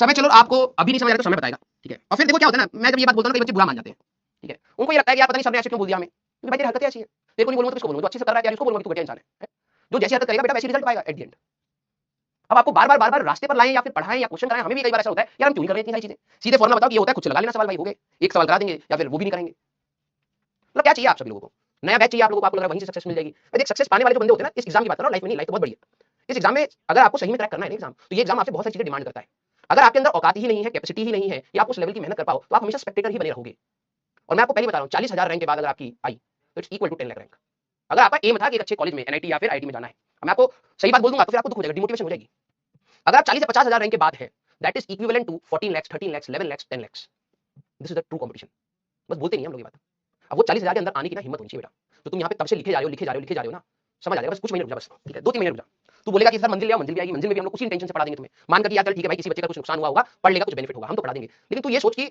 समय चलो आपको अभी नहीं समझ आ रहा तो समय बताएगा, ठीक है। और फिर देखो क्या होता है ना, मैं जब ये बात बोलता हूँ ना कई बच्चे बुरा मान जाते हैं, ठीक है। उनको ये लगता है कि यार पता नहीं सर ने ऐसे क्यों बोल दिया हमें, क्योंकि भाई तेरी हरकतें ऐसी है, तेरे को नहीं बोलूंगा तो किसको बोलूंगा, जो अच्छे से कर रहा है यार उसको बोलूंगा कि तू घटिया इंसान है। जो जैसी हरकत करेगा बेटा वैसी रिजल्ट पाएगा एट द एंड। अब आपको बार बार रास्ते पर लाएं या फिर पढ़ाएं या क्वेश्चन कराएं, हमें भी कई बार ऐसा होता है यार हम क्यों नहीं कर रहे इतनी सारी चीजें, सीधे फॉर्मूला बताओ कि ये होता है, कुछ लगा लेना सवाल भाई हो गए, एक सवाल करा देंगे या फिर वो भी नहीं करेंगे। मतलब क्या चाहिए आप सभी लोगों को, नया बैच चाहिए आप लोगों को, आपको लग रहा है वहीं से सक्सेस मिल जाएगी। मैं देख सक्सेस पाने वाले जो बंदे होते हैं ना, इस एग्जाम की बात कर रहा हूं, लाइफ में नहीं, लाइफ तो बहुत बड़ी है। इस एग्जाम में अगर आपको सही में क्रैक करना है ना एग्जाम, तो ये एग्जाम आपसे बहुत सारी चीजें डिमांड करता है। अगर आपके अंदर औकात ही नहीं है, कैपेसिटी ही नहीं है कि आप उस लेवल की मेहनत कर पाओ, तो आप हमेशा स्पेक्टेटर ही बने रहोगे। और मैं आपको पहले बता रहा हूँ 40,000 रैंक के बाद अगर आपकी आई तो it's equal to 10 lakh rank. अगर आपका एम था कि एक अच्छे कॉलेज में एनआईटी या फिर आईटी में जाना है, मैं आपको सही बात बोल दूंगा तो फिर आपको दुख हो जाएगा, डिमोटिवेशन हो जाएगी। अगर आप 40 से 50,000 रैंक के बाद है, that is equivalent to 14 lakh 13 lakh 11 lakh 10 lakh. This is the true competition. बस बोलते नहीं हम लोग ये बात। अब वो 40,000 के अंदर आने की ना हिम्मत होनी चाहिए बेटा। तो तुम यहाँ पे तब से लिखे जा रहे हो लिखे जा रहे हो लिखे जा रहे हो ना, समझ आ जाएगा। बस कुछ महीने रुक जा, बस ठीक है, 2-3 महीने रुक जा। तू बोलेगा कि सर मंजिल ले आओ, मंजिल भी आएगी, मंजिल में भी हम लोग उसी इंटेंशन से पढ़ा देंगे तुम्हें, मान कर कि यार चल ठीक है भाई किसी बच्चे का कुछ नुकसान हुआ होगा, पढ़ लेगा कुछ बेनिफिट होगा, हम तो पढ़ा देंगे। लेकिन तू ये सोच कि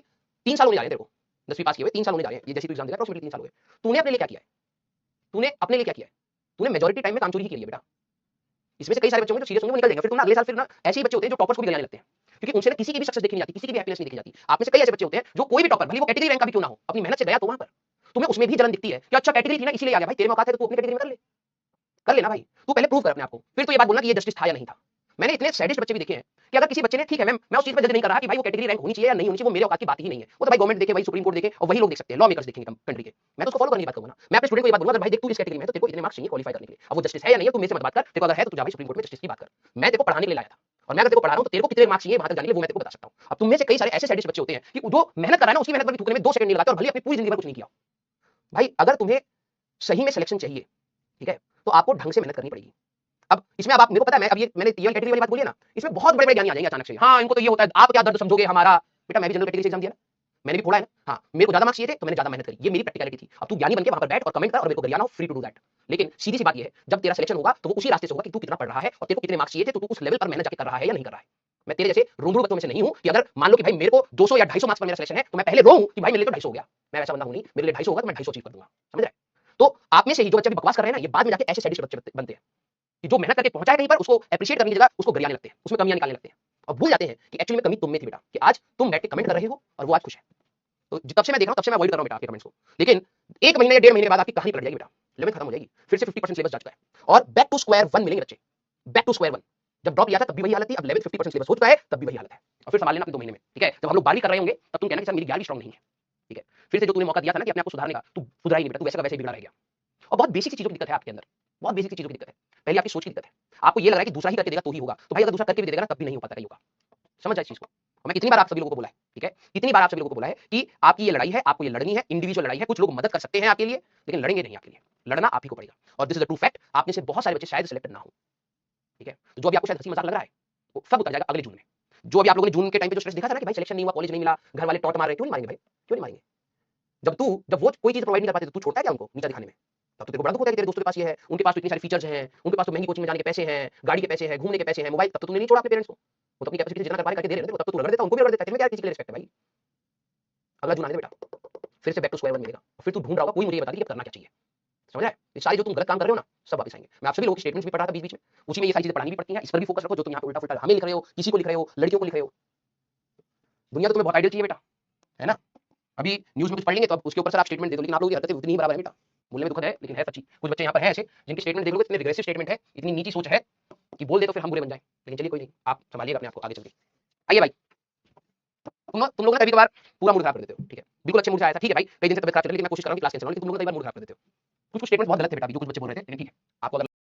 3 साल होने जा रहे हैं तेरे को, 10वीं पास किए हुए 3 साल होने जा रहे हैं, ये जैसे तू एग्जाम देगा अप्रॉक्सिमेटली 3 साल हो गए। तूने अपने लिए क्या किया है? तूने अपने लिए क्या किया है? तूने मेजॉरिटी टाइम में कामचोरी ही की है बेटा। इसमें से कई सारे बच्चे होंगे जो सीरियस होंगे, वो निकल जाएंगे, फिर तुम ना अगले साल फिर ना ऐसे ही बच्चे होते हैं जो टॉपर्स को भी गिराने लगते हैं, क्योंकि उनसे ना किसी की भी सक्सेस देखी नहीं जाती, किसी की भी हैप्पीनेस नहीं देखी जाती। आप में से कई ऐसे बच्चे होते हैं जो कोई भी टॉपर भले वो कैटेगरी रैंक का भी क्यों ना हो, अपनी मेहनत से गया तो वहां पर तुम्हें उसमें भी जलन दिखती है कि अच्छा कैटेगरी थी ना इसीलिए आ गया। भाई तेरे में औकात है तो तू अपनी कैटेगरी में कर लेना भाई, तू पहले प्रूव कर अपने आप को, फिर तो ये बात बोलना कि ये जस्टिस था या नहीं था। मैंने इतने सैडिस्ट बच्चे भी देखे हैं कि अगर किसी बच्चे ने, ठीक है मैं उस चीज पर जज नहीं कर रहा कि भाई वो कैटेगरी रैंक होनी चाहिए या नहीं होनी चाहिए, वो मेरे औकात की बात ही नहीं है। वो तो भाई गवर्नमेंट देखे, वही सुप्रीम कोर्ट देखे और वही लोग देख सकते हैं, लॉ मेकर्स देखेंगे कंट्री के। मैं तो उसको फॉलो करने की बात करूंगा ना, मैं अपने स्टूडेंट को ये बात बोलूंगा, भाई देख तू इस कैटेगरी में है तो तेरे को इतने मार्क्स चाहिए क्वालीफाई करने के लिए। अब वो जस्टिस है या नहीं है तू मेरे से मत बात कर, तेरे को अगर है तो तू जा भाई सुप्रीम कोर्ट में जस्टिस की बात कर। मैं तेरे को पढ़ाने के लिए लाया था और मैं अगर तेरे को पढ़ा रहा हूं तो तेरे को कितने मार्क्स चाहिए वहां तक जाने के लिए वो मैं तेरे को बता सकता हूं। अब तुम में से कई सारे ऐसे सैडिस्ट बच्चे होते हैं कि जो मेहनत कर रहा है ना उसकी मेहनत पर भी थूकने में 2 सेकंड नहीं लगाते और भले अपनी पूरी जिंदगी भर कुछ नहीं किया। भाई अगर तुम्हें सही में सिलेक्शन चाहिए, ठीक है, तो आपको ढंग से मेहनत करनी पड़ेगी। अब इसमें अब आप, मेरे को पता है, मैं अब ये मैंने ये कैटेगरी वाली बात बोली है ना, इसमें बहुत बड़े-बड़े ज्ञानी आ जाएंगे अचानक से। हाँ, इनको तो ये होता है, आप क्या दर्द समझोगे हमारा? बेटा मैं भी जनरल कैटेगरी से एग्जाम दिया ना, मैंने भी फोड़ा है ना। हाँ, मेरे को ज्यादा मार्क्स चाहिए थे तो मैंने ज्यादा मेहनत करी, ये मेरी प्रैक्टिकलिटी थी। अब तू ज्ञानी बन के वहां पर बैठ और कमेंट कर और मेरे को गरियाना हो, फ्री टू डू दैट। लेकिन सीधी सी बात ये है, जब तेरा सिलेक्शन होगा तो वो उसी रास्ते से होगा कि तू कितना पढ़ रहा है और तेरे को कितने मार्क्स चाहिए थे, तो तू उस लेवल पर मेहनत जाके कर रहा है या नहीं कर रहा है। मैं तेरे जैसे रोंगड़ू बच्चों में से नहीं हूं कि अगर मान लो कि भाई मेरे को 200 या 250 मार्क्स पर मेरा सिलेक्शन है तो मैं पहले रोऊं कि भाई मेरे लिए तो 250 हो गया। मैं वैसा बंदा हूं नहीं, मेरे लिए 250 होगा तो मैं 250 अचीव कर दूंगा। समझ रहे हैं? तो आप में से ही जो बच्चे भी बकवास कर रहे हैं ना, ये बाद में जाके ऐसे सैडिस्ट बच्चे बनते हैं कि जो मेहनत करके पहुंचा है कहीं पर उसको एप्रिशिएट करने की जगह उसको गरियाने लगते हैं, उसमें कमियां निकालने लगते हैं और भूल जाते हैं कि एक्चुअली में कमी तुम में थी बेटा, कि आज तुम बैठ के कमेंट कर रहे हो और वो आज खुश है। तो तब से मैं देख रहा हूं, तब से मैं अवॉइड कर रहा हूं बेटा आपके कमेंट्स को। लेकिन 1 महीने या 1.5 महीने बाद आपकी कहानी पलट जाएगी बेटा, 11th खत्म हो जाएगी, फिर से 50% सिलेबस जा चुका है और बैक टू स्क्वायर वन मिलेंगे बच्चे, बैक टू स्क्वायर वन। जब ड्रॉप लिया था तब भी वही हालत थी, अब 11th 50% सिलेबस हो चुका है तब भी वही हालत है और फिर संभाल लेना अपने 2 महीने में, ठीक है। जब हम लोग 12वीं कर रहे होंगे तब तुम कहना कि सर मेरी 11वीं स्ट्रांग नहीं है, ठीक है। फिर से जो तूने मौका दिया था ना कि अपने आप को सुधारने का, तू सुधरा ही नहीं बेटा, तू वैसे का वैसे ही बिगड़ा रह गया। और बहुत बेसिक सी चीजों की दिक्कत है आपके अंदर, बहुत बेसिक सी चीजों की दिक्कत है। पहले आपकी सोच की दिक्कत है, आपको ये लग रहा है कि दूसरा ही करके देगा तो ही होगा, तो भाई अगर दूसरा करके भी दे देगा ना तब भी नहीं हो पाता, कहीं होगा। समझ जाए इस चीज को। और मैं कितनी बार आप सभी लोगों को बोला है, ठीक है, कितनी बार आप सभी लोगों को बोला है कि आपकी ये लड़ाई है, आपको ये लड़नी है, इंडिविजुअल लड़ाई है। कुछ लोग मदद कर सकते हैं आपके लिए लेकिन लड़ेंगे नहीं आपके लिए, लड़ना आप ही को पड़ेगा। और this is the true fact, आप में से बहुत सारे बच्चे शायद सिलेक्टेड ना हो, ठीक है। तो जो अभी आपको शायद हंसी मजाक लग रहा है वो सब उतर जाएगा अगले जून में। जो अभी आप लोगों ने जून के टाइम पे जो स्ट्रेस दिखा था ना कि भाई सिलेक्शन नहीं हुआ, कॉलेज नहीं मिला, घर वाले टॉन्ट मार रहे, क्यों नहीं मारेंगे भाई, क्यों नहीं मारेंगे? जब वो कोई चीज प्रोवाइड नहीं कर पाते तो तू छोड़ता है क्या उनको नीचा दिखाने में? तब तो तेरे को बड़ा दुख होता है कि तेरे दोस्तों के पास ये है, उनके पास तो इतनी सारी फीचर्स हैं, उनके पास तो महंगी कोचिंग में जाने के पैसे हैं, गाड़ी के पैसे हैं, घूमने के पैसे हैं, मोबाइल, तब तो तूने नहीं छोड़ा अपने पेरेंट्स को। वो तो अपनी कैपेसिटी से जितना कर पा रहे करके दे रहे हैं, तब तो तू रगड़ देता, उनको भी रगड़ देता, तेरे में क्या किसी के लिए रिस्पेक्ट है भाई? अगला जून आने दे बेटा, फिर से बैक टू स्क्वायर वन मिलेगा, फिर तू ढूंढ रहा होगा, कोई मुझे ये बता दे कि अब करना क्या चाहिए। समझ रहा है? ये सारी जो तुम गलत काम कर रहे हो ना, सब वापस आएंगे। मैं आप सभी लोगों की स्टेटमेंट्स भी पढ़ रहा था बीच-बीच में, उसी में ये सारी चीजें पढ़ानी भी पड़ती हैं, इस पर भी फोकस रखो। जो तुम यहाँ पे उल्टा-फुल्टा हमें लिख रहे हो, किसी को लिख रहे हो, लड़कियों को लिख रहे हो, दुनिया तो तुम्हें बहुत आइडियल चाहिए बेटा, है ना? अभी न्यूज़ में कुछ पढ़ लेंगे तो अब उसके ऊपर सर आप स्टेटमेंट दे दो, लेकिन आप लोगों की हरकतें उतनी ही बराबर है बेटा। बोलने में दुखद है लेकिन है सच्ची। कुछ बच्चे यहाँ पर हैं ऐसे जिनकी स्टेटमेंट देख लोगे, इतने रिग्रेसिव स्टेटमेंट है, इतनी नीची सोच है कि बोल दे तो फिर हम बुरे बन जाएं। लेकिन चलिए कोई नहीं, आप संभालिएगा अपने आप को आगे चल के। आइए भाई, तुम लोग ना कभी कभार पूरा मूड खराब कर देते हो, ठीक है। बिल्कुल अच्छे मूड से आया था, ठीक है भाई, कई दिन से तबीयत खराब चल रही है, लेकिन मैं कोशिश कर रहा हूँ कि क्लास कैंसिल हो, लेकिन तुम लोग कई बार मूड खराब कर देते हो। कुछ स्टेटमेंट बहुत गलत थे बेटा, अभी जो कुछ बच्चे बोल रहे थे, लेकिन ठीक है, आपको अगर